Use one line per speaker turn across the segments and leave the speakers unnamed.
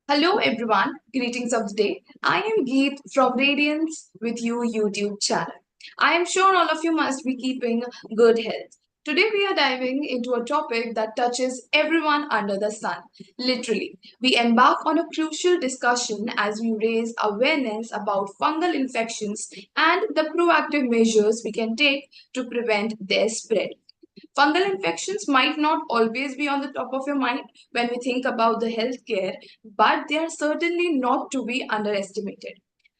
Hello everyone, greetings of the day. I am Geet from Radiance with You YouTube channel. I am sure all of you must be keeping good health. Today we are diving into a topic that touches everyone under the sun. Literally, we embark on a crucial discussion as we raise awareness about fungal infections and the proactive measures we can take to prevent their spread. Fungal infections might not always be on the top of your mind when we think about the healthcare, but they are certainly not to be underestimated.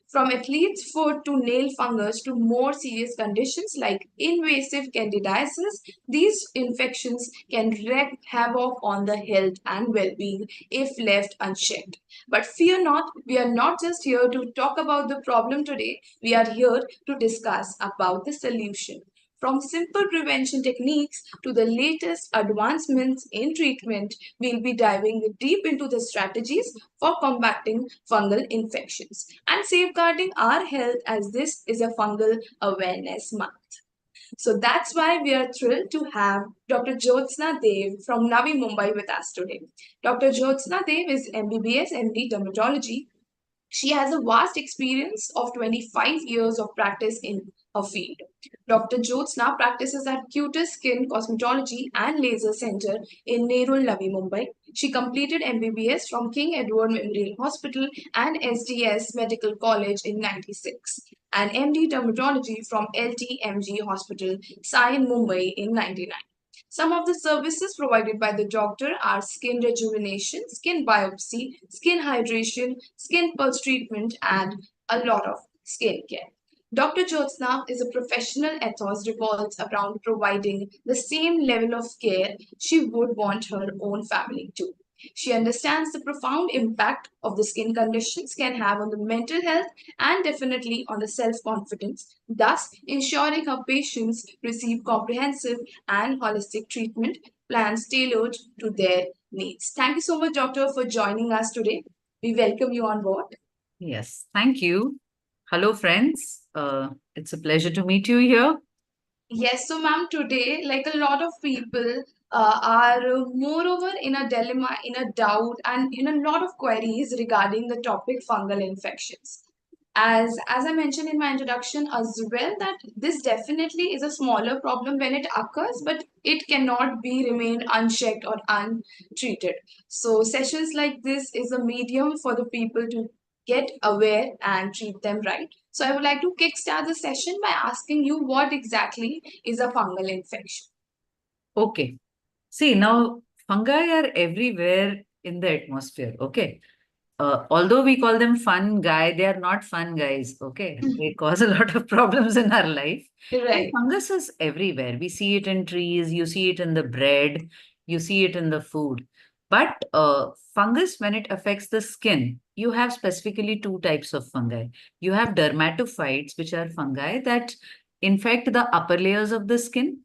From athlete's foot to nail fungus to more serious conditions like invasive candidiasis, these infections can wreak havoc on the health and well-being if left unchecked. But fear not, we are not just here to talk about the problem today, we are here to discuss about the solution. From simple prevention techniques to the latest advancements in treatment, we'll be diving deep into the strategies for combating fungal infections and safeguarding our health as this is a fungal awareness month. So that's why we are thrilled to have Dr. Jyotsna Deo from Navi Mumbai with us today. Dr. Jyotsna Deo is MBBS MD Dermatology. She has a vast experience of 25 years of practice in her field. Dr. Jyotsna practices at Cutis Skin Cosmetology and Laser Center in Nerul, Navi Mumbai. She completed MBBS from King Edward Memorial Hospital and SDS Medical College in 96 and MD Dermatology from LTMG Hospital, Sion, Mumbai in 99. Some of the services provided by the doctor are skin rejuvenation, skin biopsy, skin hydration, skin pulse treatment, and a lot of skin care. Dr. Jyotsna is a professional ethos revolves around providing the same level of care she would want her own family to. She understands the profound impact of the skin conditions can have on the mental health and definitely on the self confidence, thus ensuring her patients receive comprehensive and holistic treatment plans tailored to their needs. Thank you so much, Doctor, for joining us today. We welcome you on board.
Yes, thank you. Hello, friends. It's a pleasure to meet you here.
Yes, so ma'am, today, like a lot of people are moreover in a dilemma, in a doubt, and in a lot of queries regarding the topic fungal infections. As I mentioned in my introduction as well, that this definitely is a smaller problem when it occurs, but it cannot be remain unchecked or untreated. So sessions like this is a medium for the people to get aware and treat them right. So I would like to kickstart the session by asking you what exactly is a fungal infection.
Okay. See, now fungi are everywhere in the atmosphere. Okay. Although we call them fun guy, they are not fun guys. Okay. They cause a lot of problems in our life. And
Right.
fungus is everywhere. We see it in trees, you see it in the bread, you see it in the food. But fungus, when it affects the skin, you have specifically two types of fungi. You have dermatophytes, which are fungi that infect the upper layers of the skin,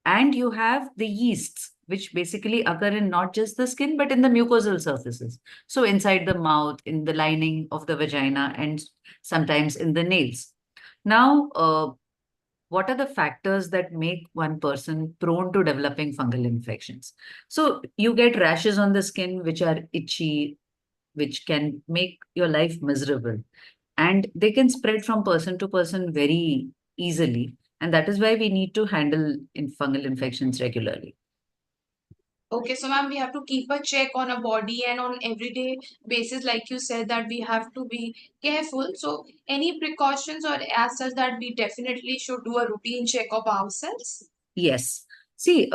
and you have the yeasts, which basically occur in not just the skin, but in the mucosal surfaces. So inside the mouth, in the lining of the vagina, and sometimes in the nails. Now, what are the factors that make one person prone to developing fungal infections? So you get rashes on the skin, which are itchy, which can make your life miserable. And they can spread from person to person very easily. And that is why we need to handle fungal infections regularly.
Okay, so ma'am, we have to keep a check on our body and on everyday basis, like you said, that we have to be careful. So, any precautions or as such that we definitely should do a routine check of ourselves?
Yes. See,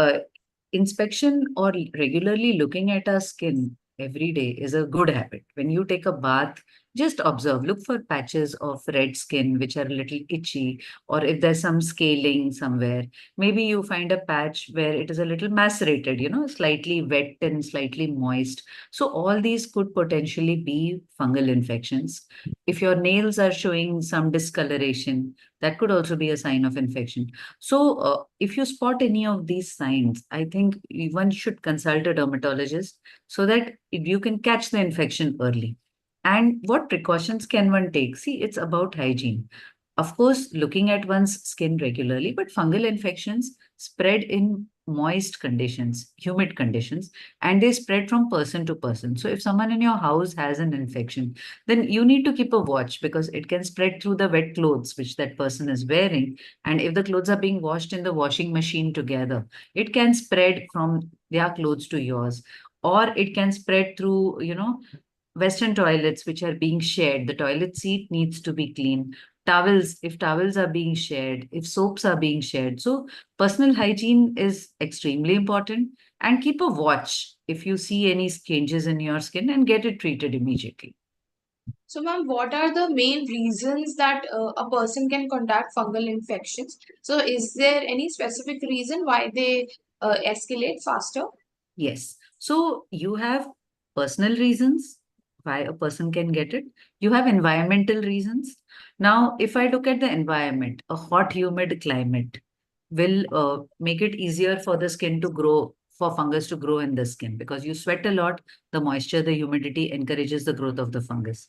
inspection or regularly looking at our skin every day is a good habit. When you take a bath, just observe, look for patches of red skin which are a little itchy, or if there's some scaling somewhere, maybe you find a patch where it is a little macerated, slightly wet and slightly moist. So, all these could potentially be fungal infections. If your nails are showing some discoloration, that could also be a sign of infection. So, if you spot any of these signs, I think one should consult a dermatologist so that you can catch the infection early. And what precautions can one take? See, it's about hygiene. Of course, looking at one's skin regularly, but fungal infections spread in moist conditions, humid conditions, and they spread from person to person. So if someone in your house has an infection, then you need to keep a watch because it can spread through the wet clothes which that person is wearing. And if the clothes are being washed in the washing machine together, it can spread from their clothes to yours. Or it can spread through, Western toilets which are being shared. The toilet seat needs to be clean. Towels, if towels are being shared, if soaps are being shared. So, personal hygiene is extremely important. And keep a watch if you see any changes in your skin and get it treated immediately.
So, ma'am, what are the main reasons that a person can contract fungal infections? So, is there any specific reason why they escalate faster?
Yes. So you have personal reasons why a person can get it. You have environmental reasons. Now, if I look at the environment, a hot, humid climate will make it easier for the skin to grow, for fungus to grow in the skin because you sweat a lot. The moisture, the humidity encourages the growth of the fungus.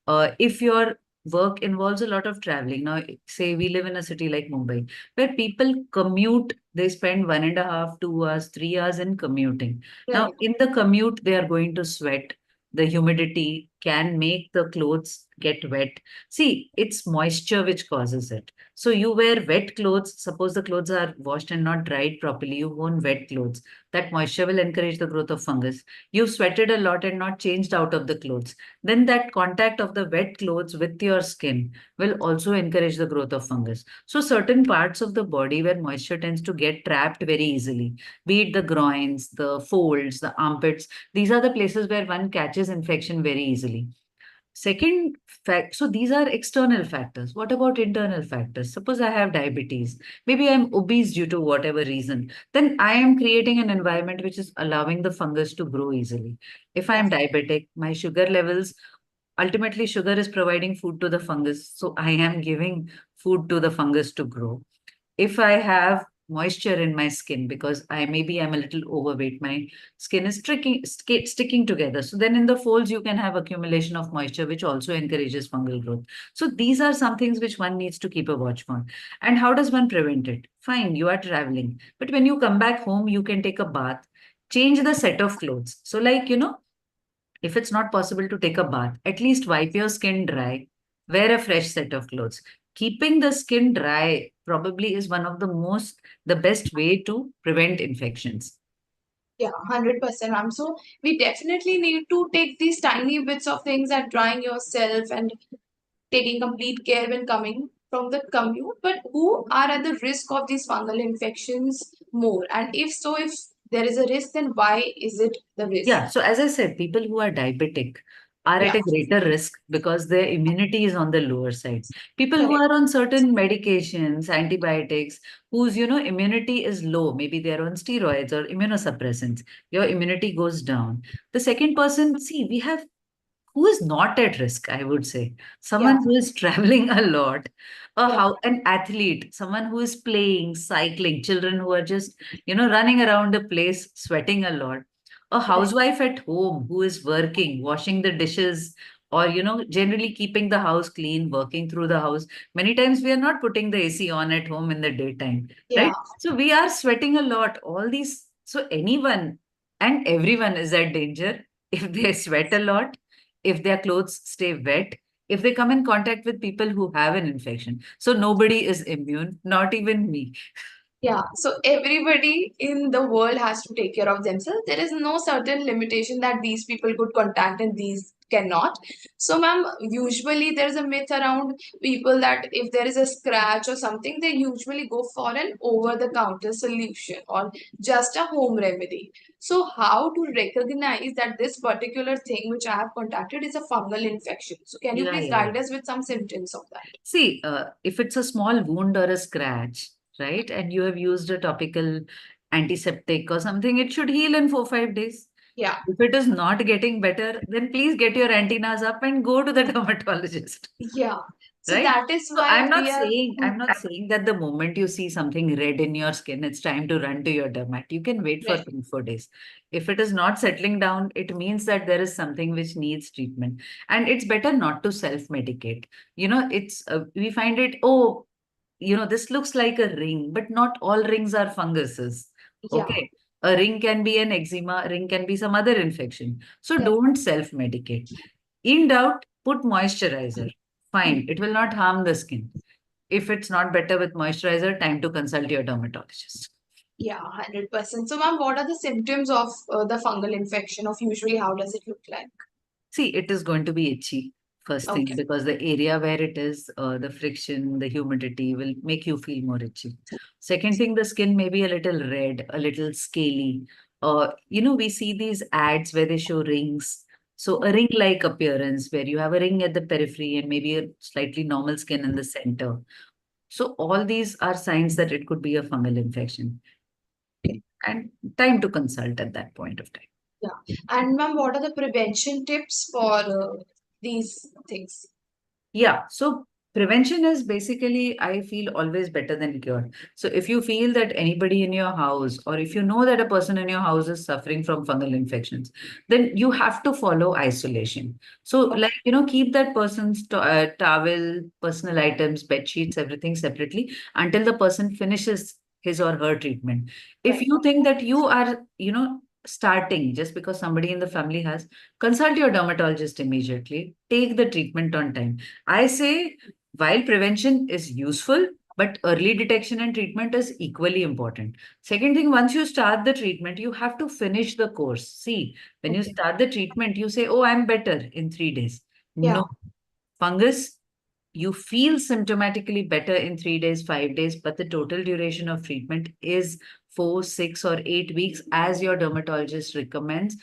If your work involves a lot of traveling, now say we live in a city like Mumbai, where people commute, they spend 1.5, 2 hours, 3 hours in commuting. Now,
Right.
in the commute, they are going to sweat. The humidity can make the clothes get wet. See, it's moisture which causes it. So you wear wet clothes. Suppose the clothes are washed and not dried properly, you own wet clothes. That moisture will encourage the growth of fungus. You've sweated a lot and not changed out of the clothes. Then that contact of the wet clothes with your skin will also encourage the growth of fungus. So certain parts of the body where moisture tends to get trapped very easily, be it the groins, the folds, the armpits, these are the places where one catches infection very easily. Second fact, so these are external factors. What about internal factors? Suppose I have diabetes, maybe I'm obese due to whatever reason, then I am creating an environment which is allowing the fungus to grow easily. If
Yeah.
I'm diabetic, my sugar levels, ultimately sugar is providing food to the fungus. So I am giving food to the fungus to grow. If I have moisture in my skin because I'm a little overweight, my skin is sticking together. So then in the folds you can have accumulation of moisture, which also encourages fungal growth. So these are some things which one needs to keep a watch on. And how does one prevent it? Fine, you are traveling, but when you come back home, you can take a bath, change the set of clothes. So like if it's not possible to take a bath, at least wipe your skin dry, wear a fresh set of clothes. Keeping the skin dry probably is one of the best way to prevent infections.
Yeah, 100%, ma'am. So, we definitely need to take these tiny bits of things at drying yourself and taking complete care when coming from the commute. But who are at the risk of these fungal infections more? And if so, if there is a risk, then why is it the risk?
Yeah, so as I said, people who are diabetic are
Yeah,
at a greater risk because their immunity is on the lower side. People who
correct.
are on certain medications, antibiotics, whose immunity is low, maybe they're on steroids or immunosuppressants, your immunity goes down. The second person, see, we have who is not at risk, I would say.
Yeah,
Someone who is traveling a lot,
yeah,
an athlete, someone who is playing, cycling, children who are just, running around the place, sweating a lot. A
right.
housewife at home who is working, washing the dishes, or, generally keeping the house clean, working through the house. Many times we are not putting the AC on at home in the daytime,
Yeah,
right? So we are sweating a lot. All these, so anyone and everyone is at danger if they sweat a lot, if their clothes stay wet, if they come in contact with people who have an infection. So nobody is immune, not even me.
yeah. So everybody in the world has to take care of themselves. There is no certain limitation that these people could contact and these cannot. So, ma'am, usually there's a myth around people that if there is a scratch or something, they usually go for an over-the-counter solution or just a home remedy. So, how to recognize that this particular thing which I have contacted is a fungal infection? So, can you
Yeah,
please
yeah, yeah.
guide us with some symptoms of that?
See, if it's a small wound or a scratch, right, and you have used a topical antiseptic or something, it should heal in 4 5 days.
Yeah,
If it is not getting better, then please get your antennas up and go to the dermatologist.
yeah. So
Right?
that is
So
why we are.
I'm not saying that the moment you see something red in your skin, it's time to run to your dermat. You can wait for
Right.
3 4 days. If it is not settling down, it means that there is something which needs treatment. And it's better not to self-medicate. We find it, oh, this looks like a ring, but not all rings are funguses.
Yeah.
Okay. A ring can be an eczema, a ring can be some other infection. So
Yeah.
don't self medicate. In doubt, put moisturizer.
Hmm.
Fine, it will not harm the skin. If it's not better with moisturizer, time to consult your dermatologist.
Yeah, 100%. So, ma'am, what are the symptoms of the fungal infection? Of usually, how does it look like?
See, it is going to be itchy first thing
Okay.
because the area where it is, the friction, the humidity will make you feel more itchy. Second thing, the skin may be a little red, a little scaly. We see these ads where they show rings. So a ring-like appearance where you have a ring at the periphery and maybe a slightly normal skin in the center. So all these are signs that it could be a fungal infection
Okay.
and time to consult at that point of time.
Yeah. And, ma'am, what are the prevention tips for these things?
Yeah, so prevention is basically, I feel, always better than cure. So if you feel that anybody in your house, or if you know that a person in your house is suffering from fungal infections, then you have to follow isolation. So,
Okay.
like, keep that person's towel, personal items, bed sheets, everything separately until the person finishes his or her treatment. If
Right.
you think that you are, starting just because somebody in the family has, consult your dermatologist immediately, take the treatment on time. I say while prevention is useful, but early detection and treatment is equally important. Second thing, once you start the treatment, you have to finish the course. See, when you
Okay.
start the treatment, you say, "Oh, I'm better in 3 days."
Yeah.
No, fungus, you feel symptomatically better in 3 days, 5 days, but the total duration of treatment is 4, 6, or 8 weeks, as your dermatologist recommends,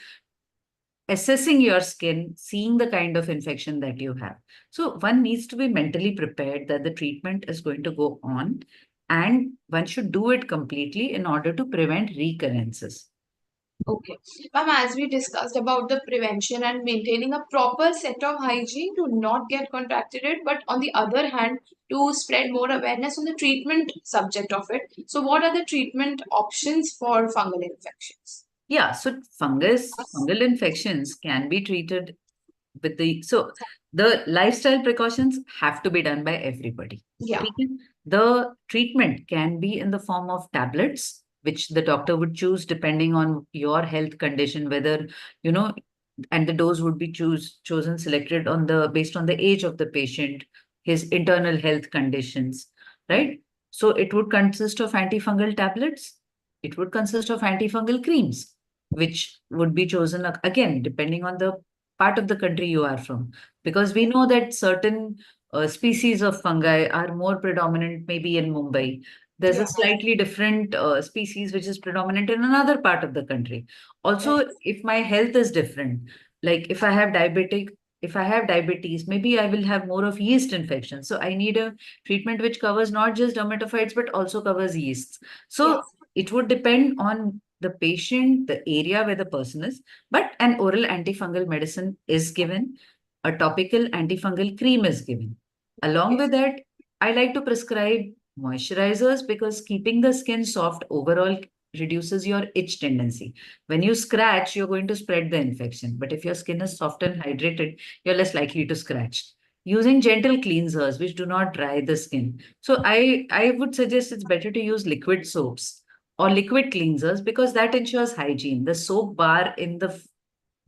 assessing your skin, seeing the kind of infection that you have. So one needs to be mentally prepared that the treatment is going to go on and one should do it completely in order to prevent recurrences.
Okay. Ma'am, as we discussed about the prevention and maintaining a proper set of hygiene to not get contracted it, but on the other hand, to spread more awareness on the treatment subject of it. So, what are the treatment options for fungal infections?
Yeah, so fungal infections can be treated with the lifestyle precautions have to be done by everybody.
Yeah.
Okay? The treatment can be in the form of tablets, which the doctor would choose depending on your health condition, whether, you know, and the dose would be chosen selected on the based on the age of the patient, his internal health conditions, right? So it would consist of antifungal tablets, it would consist of antifungal creams, which would be chosen again depending on the part of the country you are from, because we know that certain species of fungi are more predominant maybe in Mumbai. There's a
Yeah.
slightly different species which is predominant in another part of the country.
Right.
Also, if my health is different, like if I have diabetes, maybe I will have more of yeast infection. So I need a treatment which covers not just dermatophytes but also covers yeasts.
Yeah.
So it would depend on the patient, the area where the person is, but an oral antifungal medicine is given, a topical antifungal cream is given. Along
Okay.
with that, I like to prescribe moisturizers because keeping the skin soft overall reduces your itch tendency. When you scratch, you're going to spread the infection. But if your skin is soft and hydrated, you're less likely to scratch. Using gentle cleansers which do not dry the skin. So I would suggest it's better to use liquid soaps or liquid cleansers because that ensures hygiene. The soap bar in the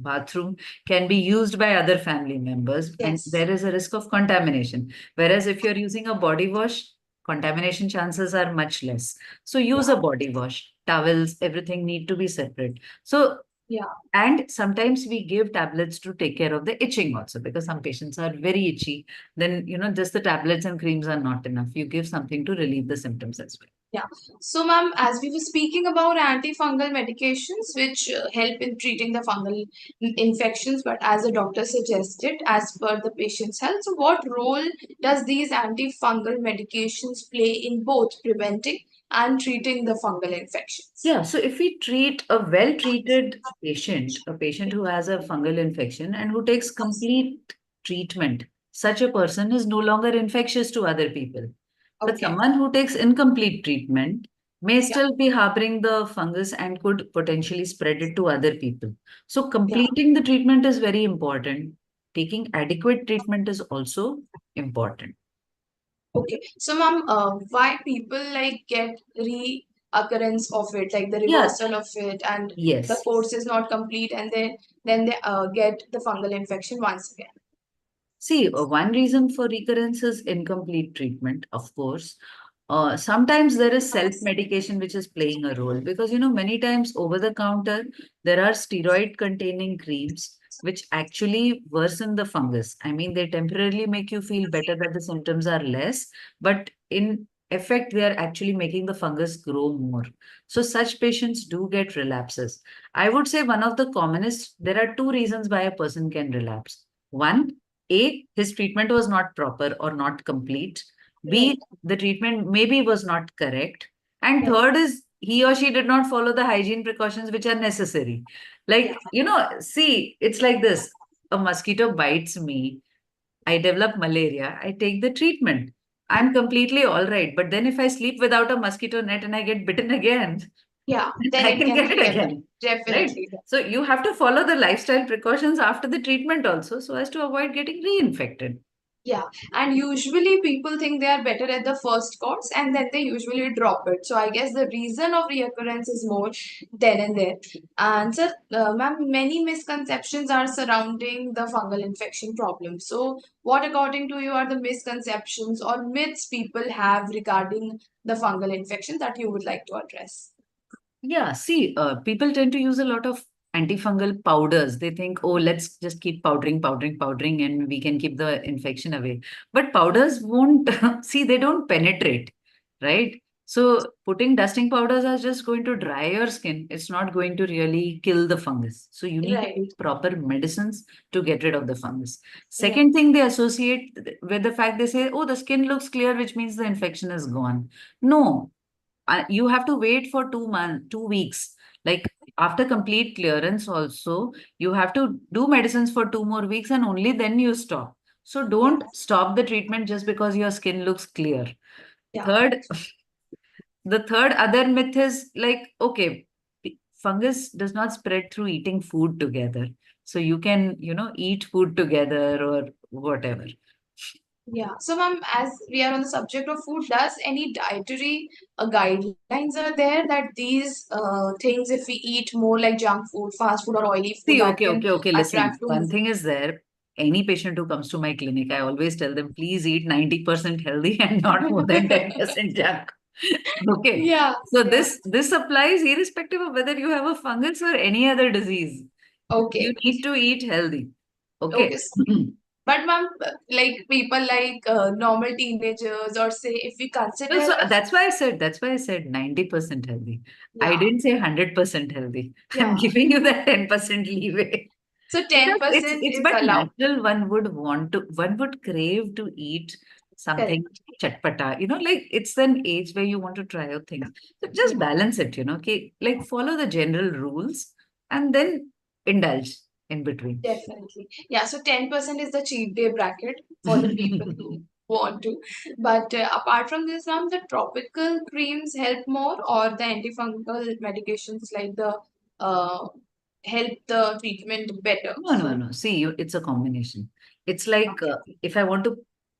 bathroom can be used by other family members and
Yes.
there is a risk of contamination. Whereas if you're using a body wash, contamination chances are much less. So use
Yeah.
a body wash, towels, everything need to be separate. So
Yeah.
and sometimes we give tablets to take care of the itching also because some patients are very itchy. Then, just the tablets and creams are not enough. You give something to relieve the symptoms as well.
Yeah. So, ma'am, as we were speaking about antifungal medications which help in treating the fungal infections, but as the doctor suggested, as per the patient's health, so what role does these antifungal medications play in both preventing and treating the fungal infections?
Yeah, so if we treat a well treated patient, a patient who has a fungal infection and who takes complete treatment, such a person is no longer infectious to other people. But
Okay.
someone who takes incomplete treatment may
Yeah.
still be harboring the fungus and could potentially spread it to other people. So,
Yeah.
completing the treatment is very important. Taking adequate treatment is also important.
Okay. So, ma'am, why people like get occurrence of it, like the
Yeah,
reversal of it, and the
yes.
course is not complete, and then they get the fungal infection once again.
See, one reason for recurrence is incomplete treatment, of course. Sometimes there is self-medication which is playing a role because, many times over the counter, there are steroid-containing creams which actually worsen the fungus. I mean, they temporarily make you feel better that the symptoms are less, but in effect, they are actually making the fungus grow more. So such patients do get relapses. I would say one of the commonest, there are two reasons why a person can relapse. One, his treatment was not proper or not complete.
Right.
B, the treatment maybe was not correct. And
Right.
third is he or she did not follow the hygiene precautions which are necessary.
Yeah.
Like, see, it's like this. A mosquito bites me. I develop malaria. I take the treatment. I'm completely all right. But then if I sleep without a mosquito net and I get bitten again,
Yeah, then
I
it
can
can
get it
reappear.
again. Right.
Definitely.
So you have to follow the lifestyle precautions after the treatment also so as to avoid getting reinfected.
Yeah, and usually people think they are better at the first course and then they usually drop it. So I guess the reason of reoccurrence is more then and there. And sir, ma'am, many misconceptions are surrounding the fungal infection problem. So what according to you are the misconceptions or myths people have regarding the fungal infection that you would like to address?
Yeah, see, people tend to use a lot of antifungal powders. They think, oh, let's just keep powdering, powdering, powdering, and we can keep the infection away. But powders won't, see, they don't penetrate, right? So putting dusting powders are just going to dry your skin. It's not going to really kill the fungus. So you need to
Right,
take proper medicines to get rid of the fungus.
right.
Second thing they associate with the fact they say, oh, the skin looks clear, which means the infection is gone. No, you have to wait for 2 months, 2 weeks. Like after complete clearance, also, you have to do medicines for 2 more weeks and only then you stop. So
Yeah,
don't stop the treatment just because your skin looks clear.
yeah,
Third, the third other myth is like, okay, fungus does not spread through eating food together. So you can, eat food together or whatever.
yeah. So, ma'am, as we are on the subject of food, does any dietary guidelines are there that these things, if we eat more like junk food, fast food, or oily food,
See,
that
okay,
can
okay, okay.
attract
Listen,
to?
one thing is there. Any patient who comes to my clinic, I always tell them, please eat 90% healthy and not more than 10% junk. Okay.
Yeah,
So
yeah.
this applies irrespective of whether you have a fungus or any other disease. You
Okay,
need to eat healthy.
okay.
Okay.
But, ma'am, like people like normal teenagers, or say if we
No,
consider
so
a,
that's why I said 90% healthy. I
yeah,
didn't say 100% healthy. I'm
yeah.
giving you that 10% leeway.
So
Because it's
10%
it's
is
but
allowed.
natural one would crave to eat something
Correct.
chatpata, like it's an age where you want to try out things. So
Yeah.
just balance it, okay, like follow the general rules and then indulge in between.
Definitely. Yeah, so 10% is the cheat day bracket for the people who want to. But apart from this, ma'am, the tropical creams help more, or the antifungal medications like the uh, help the treatment better.
No, no,
So,
no. See, it's a combination. It's like if I want to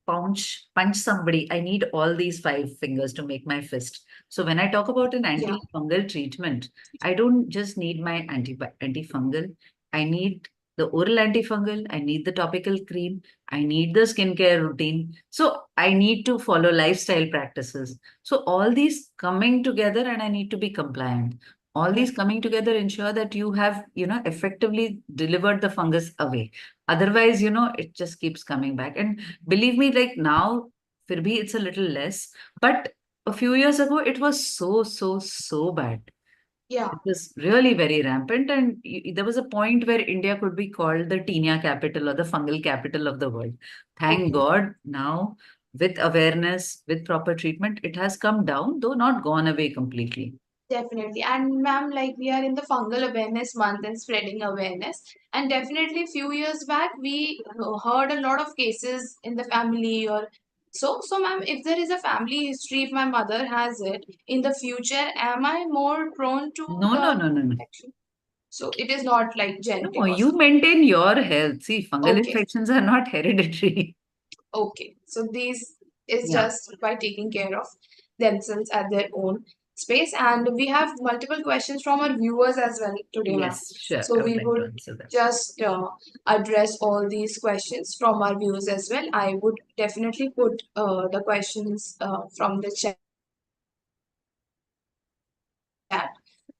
punch somebody, I need all these five fingers to make my fist. So when I talk about an
yeah,
antifungal treatment, I don't just need my antifungal. I need the oral antifungal. I need the topical cream. I need the skincare routine. So I need to follow lifestyle practices. So all these coming together, and I need to be compliant. All these
right.
coming together ensure that you have effectively delivered the fungus away. Otherwise, it just keeps coming back. And believe me, like now, fir bhi it's a little less, but a few years ago it was so bad.
Yeah,
It was really very rampant, and there was a point where India could be called the tinea capital or the fungal capital of the world. Thank
okay.
God now, with awareness, with proper treatment, it has come down, though not gone away completely.
Definitely. And ma'am, like we are in the fungal awareness month and spreading awareness. And definitely few years back we heard a lot of cases in the family or so. So ma'am, if there is a family history, if my mother has it, in the future, am I more prone to
No, no,
the
no, no, no.
infection? So it is not like
No,
genetic or
you
something.
maintain your health. See, fungal
Okay.
infections are not hereditary.
Okay. So these is
Yeah.
just by taking care of themselves at their own. space. And we have multiple questions from our viewers as well today, ma'am.
Yes, sure.
So
I would
we
like to
would
answer that.
just address all these questions from our viewers as well. I would definitely put the questions from the chat.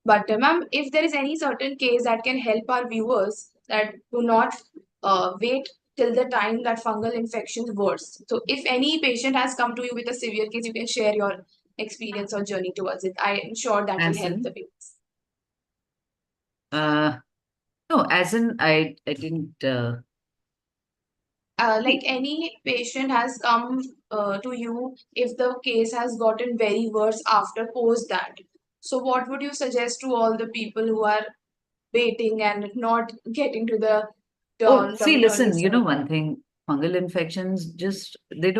But ma'am, if there is any certain case that can help our viewers that do not wait till the time that fungal infections worse. So if any patient has come to you with a severe case, you can share your experience or journey towards it. I am sure that will
As
help the
in,
viewers.
uh, no, as in, I didn't.
Like any patient has come to you if the case has gotten very worse after post that. So what would you suggest to all the people who are waiting and not getting to the
Oh, see, listen,
dermatologist?
you know one thing, fungal infections just, they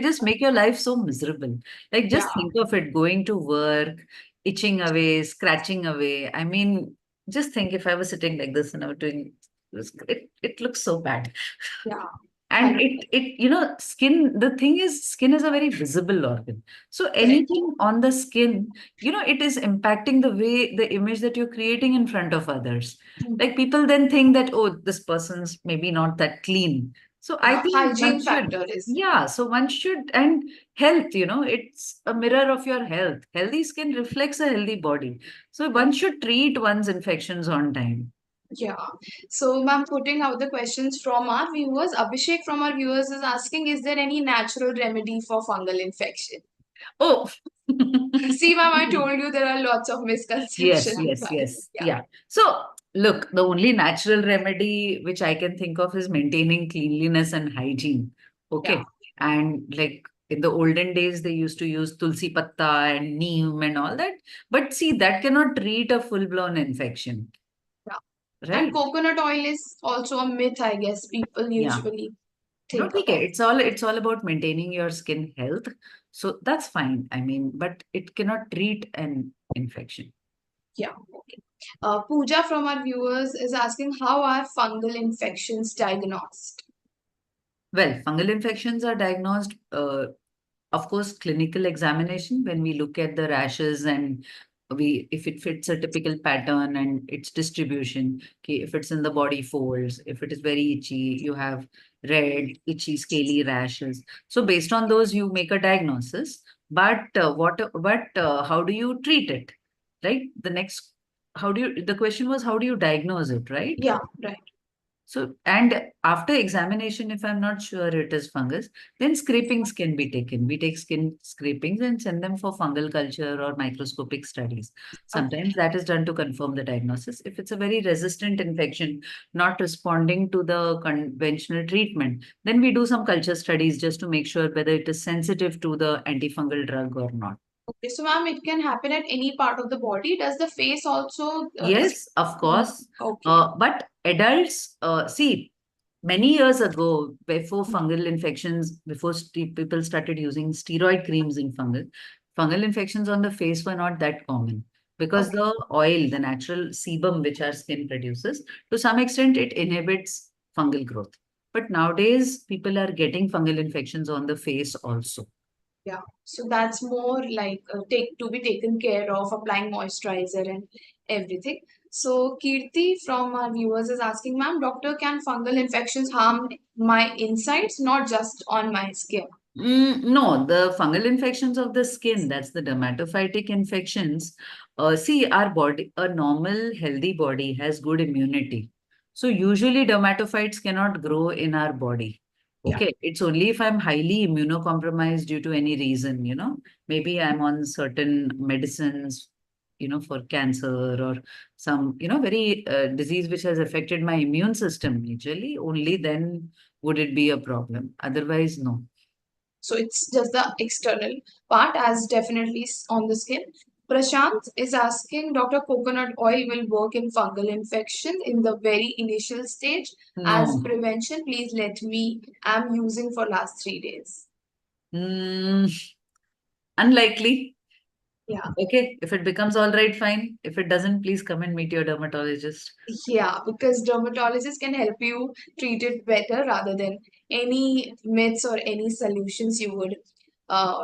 just make your life so miserable. Like,
Yeah,
just think of it going to work, itching away, scratching away. I mean, just think if I was sitting like this and I was doing this, it looks so bad.
yeah,
And
100%.
skin, the thing is, skin is a very visible organ. So
Correct.
anything on the skin, it is impacting the way, the image that you're creating in front of others. Like, people then think that, oh, this person's maybe not that clean. So I
Yeah,
think one
hygiene
should,
factor is
yeah, so one should, and health, it's a mirror of your health. Healthy skin reflects a healthy body. So
yeah,
one should treat one's infections on time.
yeah. So, ma'am, putting out the questions from our viewers, Abhishek from our viewers is asking, is there any natural remedy for fungal infection?
Oh,
See, ma'am, I told you there are lots of
yes,
misconceptions.
yes,
Right?
yes.
Yeah,
Yeah. So, look, the only natural remedy which I can think of is maintaining cleanliness and hygiene.
yeah,
Okay. And like in the olden days, they used to use tulsi patta and neem and all that. But see, that cannot treat a full-blown infection,
yeah. And
right?
coconut oil is also a myth, I guess. People
Yeah.
usually
No,
think
okay.
about.
It's all about maintaining your skin health. So that's fine. I mean, but it cannot treat an infection.
Yeah. Okay. Pooja from our viewers is asking, how are fungal infections diagnosed?
Well, fungal infections are diagnosed, of course, clinical examination when we look at the rashes and if it fits a typical pattern and its distribution. Okay, if it's in the body folds, if it is very itchy, you have red, itchy, scaly rashes. So based on those, you make a diagnosis. But how do you treat it? Right? The question was, how do you diagnose it, right?
Yeah, right.
So, and after examination, if I'm not sure it is fungus, then scrapings can be taken. We take skin scrapings and send them for fungal culture or microscopic studies.
Okay.
Sometimes that is done to confirm the diagnosis. If it's a very resistant infection, not responding to the conventional treatment, then we do some culture studies just to make sure whether it is sensitive to the antifungal drug or not.
Okay, so ma'am, it can happen at any part of the body. Does the face also?
Yes, of course.
Okay.
But adults, see, many years ago, before fungal infections, before people started using steroid creams in fungal infections on the face were not that common because
Okay.
the oil, the natural sebum which our skin produces, to some extent, it inhibits fungal growth. But nowadays, people are getting fungal infections on the face also.
Yeah. So that's more like take to be taken care of, applying moisturizer and everything. So Kirti from our viewers is asking, ma'am, doctor, can fungal infections harm my insides, not just on my skin?
No, the fungal infections of the skin, that's the dermatophytic infections. See, our body, a normal, healthy body has good immunity. So usually dermatophytes cannot grow in our body.
Yeah.
Okay, it's only if I'm highly immunocompromised due to any reason, maybe I'm on certain medicines, for cancer or some, very disease which has affected my immune system majorly, only then would it be a problem. Otherwise, no.
So it's just the external part, as definitely on the skin. Prashant is asking, Dr. Coconut oil will work in fungal infection in the very initial stage as
No.
prevention. Please let me. I'm using for last 3 days.
Mm, unlikely.
Yeah,
Okay. If it becomes all right, fine. If it doesn't, please come and meet your dermatologist.
yeah, because dermatologists can help you treat it better rather than any myths or any solutions you would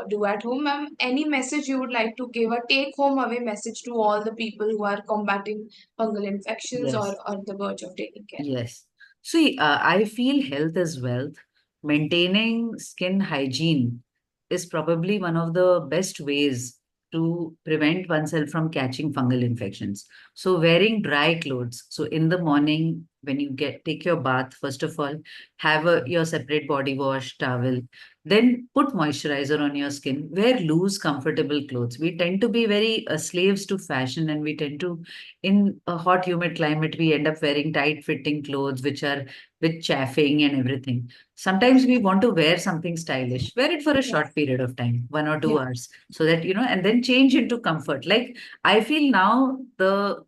do at home. Ma'am, any message you would like to give, a take home away message to all the people who are combating fungal infections or
Yes.
on the verge of taking care?
Yes. See, I feel health is wealth. Maintaining skin hygiene is probably one of the best ways to prevent oneself from catching fungal infections. So, wearing dry clothes. So, in the morning, when you take your bath, first of all, have your separate body wash towel. Then put moisturizer on your skin. Wear loose, comfortable clothes. We tend to be very slaves to fashion, and we tend to in a hot, humid climate, we end up wearing tight fitting clothes, which are with chaffing and everything. Sometimes we want to wear something stylish, wear it for a
Yeah,
short period of time, 1 or 2
yeah,
hours, so that, and then change into comfort. Like, I feel now the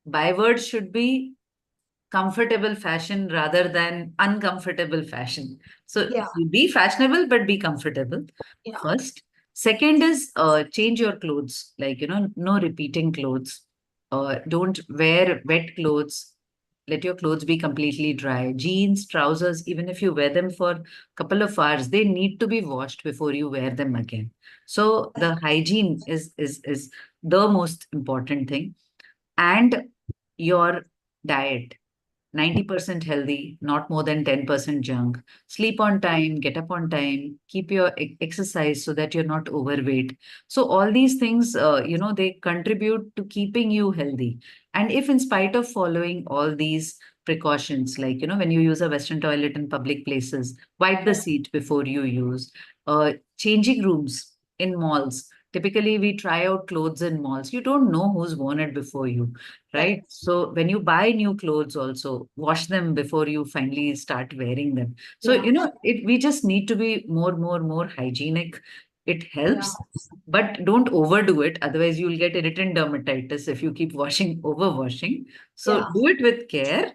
byword should be comfortable fashion rather than uncomfortable fashion. So
yeah,
you be fashionable, but be comfortable
yeah,
first. Second is change your clothes, like, no repeating clothes. Don't wear wet clothes. Let your clothes be completely dry. Jeans, trousers, even if you wear them for a couple of hours, they need to be washed before you wear them again. So the hygiene is the most important thing. And your diet, 90% healthy, not more than 10% junk. Sleep on time, get up on time, keep your exercise so that you're not overweight. So all these things, they contribute to keeping you healthy. And if in spite of following all these precautions, like, when you use a Western toilet in public places, wipe the
yeah,
seat before you use, changing rooms in malls. Typically, we try out clothes in malls. You don't know who's worn it before you, right?
correct.
So when you buy new clothes, also wash them before you finally start wearing them. So,
Yeah,
we just need to be more hygienic. It
yeah,
helps, but don't overdo it. Otherwise, you'll get irritant dermatitis if you keep washing, overwashing. So
yeah.
do it with care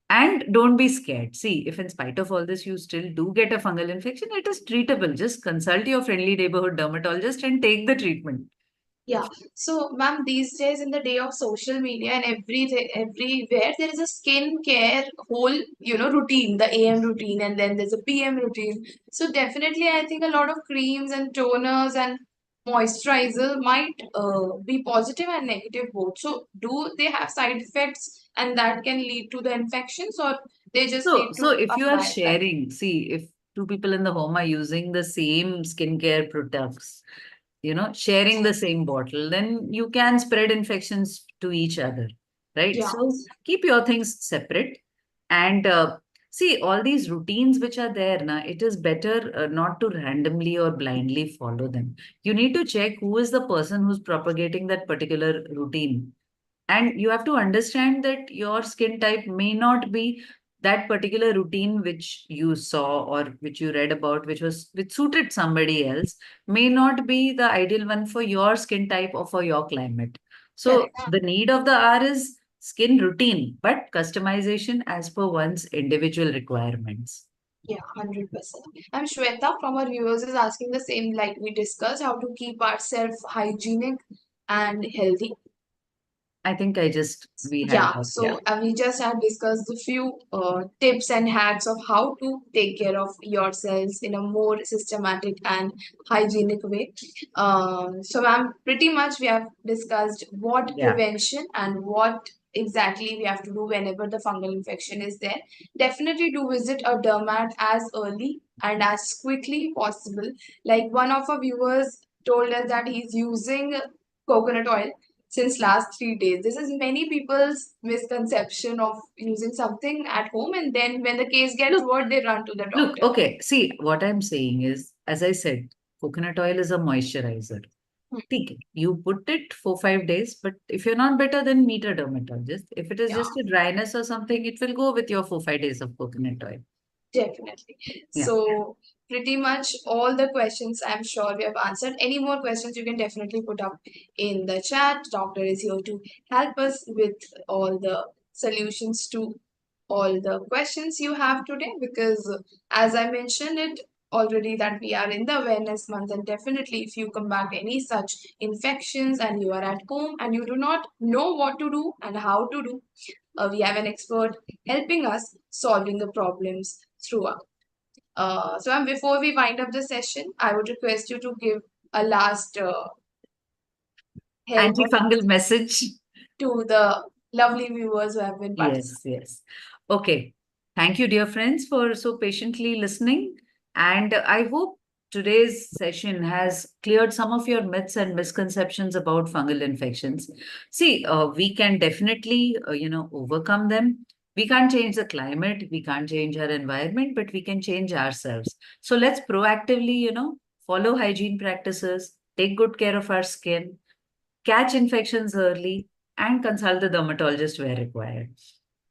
and don't be scared. See, if in spite of all this, you still do get a fungal infection, it is treatable. Just consult your friendly neighborhood dermatologist and take the treatment.
Yeah. So, ma'am, these days in the day of social media and everywhere, there is a skincare whole, routine, the AM routine, and then there's a PM routine. So, definitely, I think a lot of creams and toners and moisturizer might be positive and negative both. So, do they have side effects and that can lead to the infections, or they just
So,
need
so
to
if you are
apply it right?
sharing, see, if two people in the home are using the same skincare products, sharing the same bottle, then you can spread infections to each other, right?
Yeah,
So keep your things separate and see all these routines which are there now. It is better not to randomly or blindly follow them. You need to check who is the person who's propagating that particular routine, and you have to understand that your skin type may not be that particular routine which you saw or which you read about, which suited somebody else, may not be the ideal one for your skin type or for your climate. So
correct.
the need of the hour is skin routine, but customization as per one's individual requirements.
Yeah, 100%. I'm Shweta from our viewers is asking the same like we discussed how to keep ourselves hygienic and healthy.
I think we had
Yeah,
that. Yeah.
so we just had discussed a few tips and hacks of how to take care of yourselves in a more systematic and hygienic way. So, ma'am, pretty much we have discussed what
Yeah.
prevention and what exactly we have to do whenever the fungal infection is there. Definitely do visit a dermat as early and as quickly possible. Like one of our viewers told us that he's using coconut oil since last 3 days. This is many people's misconception of using something at home, and then when the case gets
Look,
worse, they run to the
Look,
doctor.
okay. See, what I'm saying is, as I said, coconut oil is a moisturizer.
Hmm.
ठीक है, you put it for 5 days, but if you're not better, then meet a dermatologist. If it is
Yeah,
just a dryness or something, it will go with your 4 5 days of coconut oil.
definitely.
Yeah.
So pretty much all the questions I'm sure we have answered. Any more questions you can definitely put up in the chat. Doctor is here to help us with all the solutions to all the questions you have today because as I mentioned it already that we are in the awareness month, and definitely if you combat any such infections and you are at home and you do not know what to do and how to do, we have an expert helping us solving the problems throughout. So, before we wind up the session, I would request you to give a last help or
Antifungal message.
to the lovely viewers who have been participating.
Yes, yes. Okay. Thank you, dear friends, for so patiently listening. And I hope today's session has cleared some of your myths and misconceptions about fungal infections. See, we can definitely, overcome them. We can't change the climate, we can't change our environment, but we can change ourselves. So let's proactively, follow hygiene practices, take good care of our skin, catch infections early, and consult the dermatologist where required.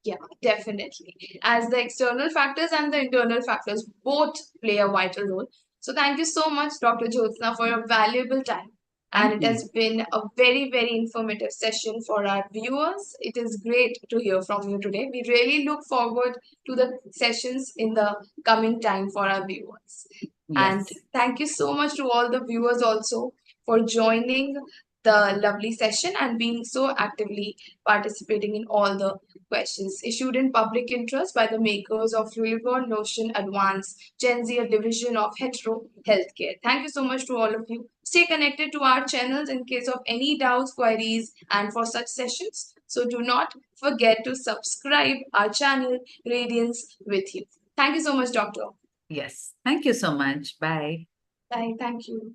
Yeah, definitely. As the external factors and the internal factors both play a vital role. So thank you so much, Dr. Jyotsna, for your valuable time. And
Thank
it
you.
has been a very, very informative session for our viewers. It is great to hear from you today. We really look forward to the sessions in the coming time for our viewers. And
Yes.
thank you so much to all the viewers also for joining the lovely session and being so actively participating in all the questions issued in public interest by the makers of Unicorn Notion Advanced Gen Z, a division of Hetero Healthcare. Thank you so much to all of you. Stay connected to our channels in case of any doubts, queries, and for such sessions. So do not forget to subscribe our channel Radiance with You. Thank you so much, Doctor.
Yes. Thank you so much. Bye.
Bye. Thank you.